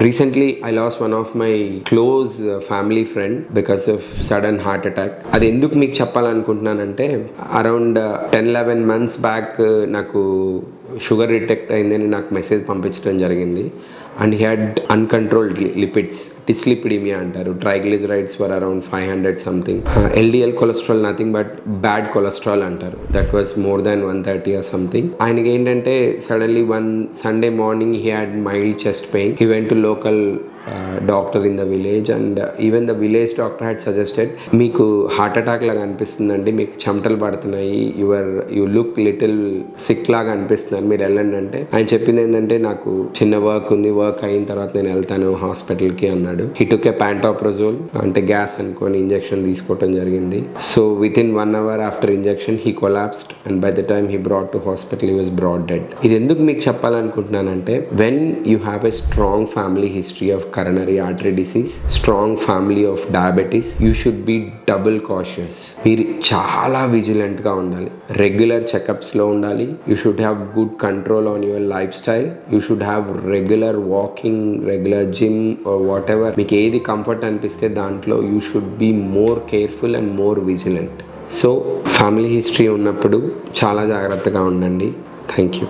Recently I lost one of my close family friend because of sudden heart attack. అది ఎందుకు మీకు చెప్పాలనుకుంటున్నానంటే, around 10-11 months back నాకు sugar detect అయిందని నాకు మెసేజ్ పంపించడం జరిగింది. And he had uncontrolled lipids, dyslipidemia అంటారు. Triglycerides were around 500 something. LDL cholesterol nothing but bad cholesterol అంటారు. That was more than 130 or something. ఆయనకి ఏంటంటే suddenly one Sunday morning he had mild chest pain. He went to local doctor in the village and even the village doctor had suggested, మీకు heart attack లాగా అనిపిస్తుందండి, మీకు చెమటలు పడుతున్నాయి, you look little sick లాగా అనిపిస్తున్నారు, మీరు వెళ్ళండి అంటే, ఆయన చెప్పింది ఏంటంటే, నాకు చిన్న వర్క్ ఉంది, వర్క్ అయిన తర్వాత నేను వెళ్తాను హాస్పిటల్కి అన్నాడు. హీ టుక్ ఏ ప్యాంటాప్రజోల్, అంటే గ్యాస్ అనుకొని ఇంజెక్షన్ తీసుకోవడం జరిగింది. So within 1 hour after injection he collapsed and by the time he brought to hospital he was brought dead. ఇది ఎందుకు మీకు చెప్పాలనుకుంటున్నానంటే, when you have a strong family history of coronary artery disease, strong family of diabetes, you should be double cautious. మీరు చాలా vigilant గా ఉండాలి, regular checkups లో ఉండాలి. You should have good control on your lifestyle. You should have regular walking, regular gym or whatever, మీకు ఏది comfort అనిపిస్తే దాంట్లో you should be more careful and more vigilant. So family history ఉన్నప్పుడు చాలా జాగ్రత్తగా ఉండండి. Thank you.